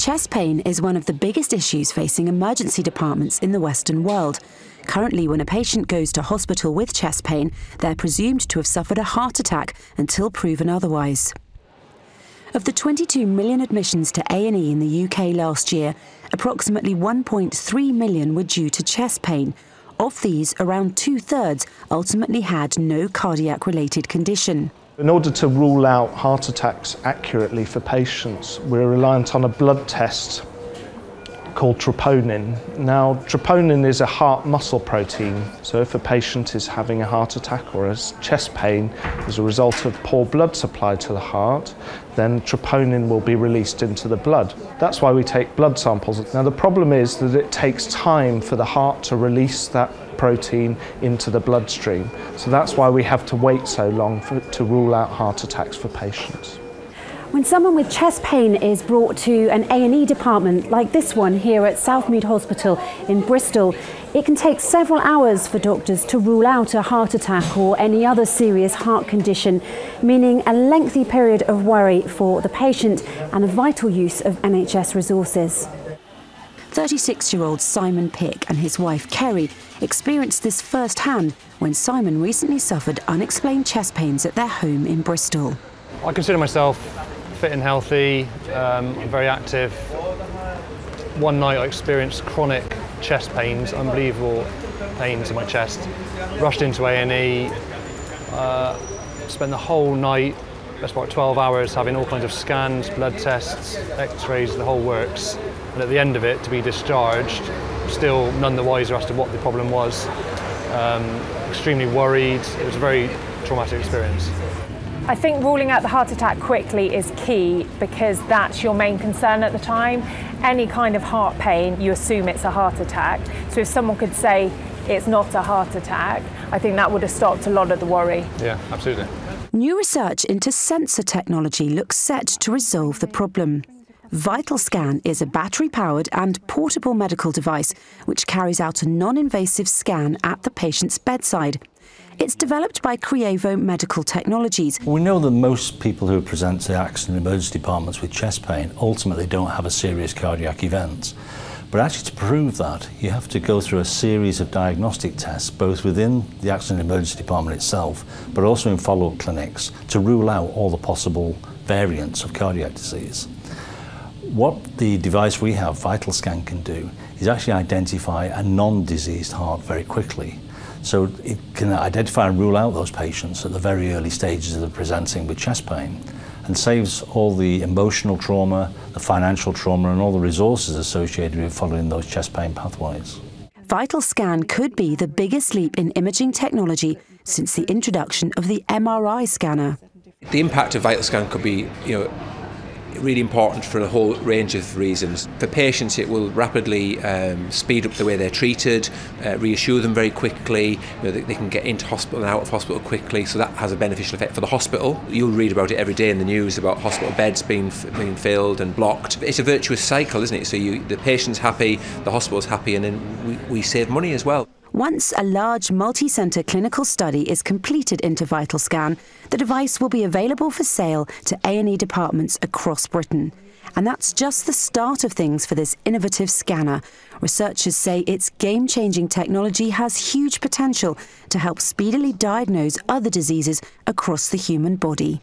Chest pain is one of the biggest issues facing emergency departments in the Western world. Currently, when a patient goes to hospital with chest pain, they're presumed to have suffered a heart attack until proven otherwise. Of the 22 million admissions to A&E in the UK last year, approximately 1.3 million were due to chest pain. Of these, around two-thirds ultimately had no cardiac-related condition. In order to rule out heart attacks accurately for patients, we're reliant on a blood test called troponin. Now, troponin is a heart muscle protein, so if a patient is having a heart attack or has chest pain as a result of poor blood supply to the heart, then troponin will be released into the blood. That's why we take blood samples. Now, the problem is that it takes time for the heart to release that protein into the bloodstream. So that's why we have to wait so long to rule out heart attacks for patients. When someone with chest pain is brought to an A&E department like this one here at Southmead Hospital in Bristol, it can take several hours for doctors to rule out a heart attack or any other serious heart condition, meaning a lengthy period of worry for the patient and a vital use of NHS resources. 36-year-old Simon Pick and his wife Kerry experienced this firsthand when Simon recently suffered unexplained chest pains at their home in Bristol. I consider myself fit and healthy, I'm very active. One night I experienced chronic chest pains, unbelievable pains in my chest. Rushed into A&E, spent the whole night, that's about 12 hours, having all kinds of scans, blood tests, x-rays, the whole works. And at the end of it, to be discharged, still none the wiser as to what the problem was. Extremely worried, it was a very traumatic experience. I think ruling out the heart attack quickly is key because that's your main concern at the time. Any kind of heart pain, you assume it's a heart attack. So if someone could say it's not a heart attack, I think that would have stopped a lot of the worry. Yeah, absolutely. New research into sensor technology looks set to resolve the problem. VitalScan is a battery-powered and portable medical device which carries out a non-invasive scan at the patient's bedside. It's developed by Creavo Medical Technologies. We know that most people who present to accident and emergency departments with chest pain ultimately don't have a serious cardiac event. But actually to prove that, you have to go through a series of diagnostic tests, both within the accident and emergency department itself, but also in follow-up clinics, to rule out all the possible variants of cardiac disease. What the device we have, VitalScan, can do is actually identify a non-diseased heart very quickly. So it can identify and rule out those patients at the very early stages of the presenting with chest pain and saves all the emotional trauma, the financial trauma and all the resources associated with following those chest pain pathways. VitalScan could be the biggest leap in imaging technology since the introduction of the MRI scanner. The impact of VitalScan could be, really important for a whole range of reasons. For patients, it will rapidly speed up the way they're treated, reassure them very quickly, they can get into hospital and out of hospital quickly, so that has a beneficial effect for the hospital. You'll read about it every day in the news about hospital beds being filled and blocked. It's a virtuous cycle, isn't it? So the patient's happy, the hospital's happy, and then we save money as well. Once a large multi-centre clinical study is completed into VitalScan, the device will be available for sale to A&E departments across Britain. And that's just the start of things for this innovative scanner. Researchers say its game-changing technology has huge potential to help speedily diagnose other diseases across the human body.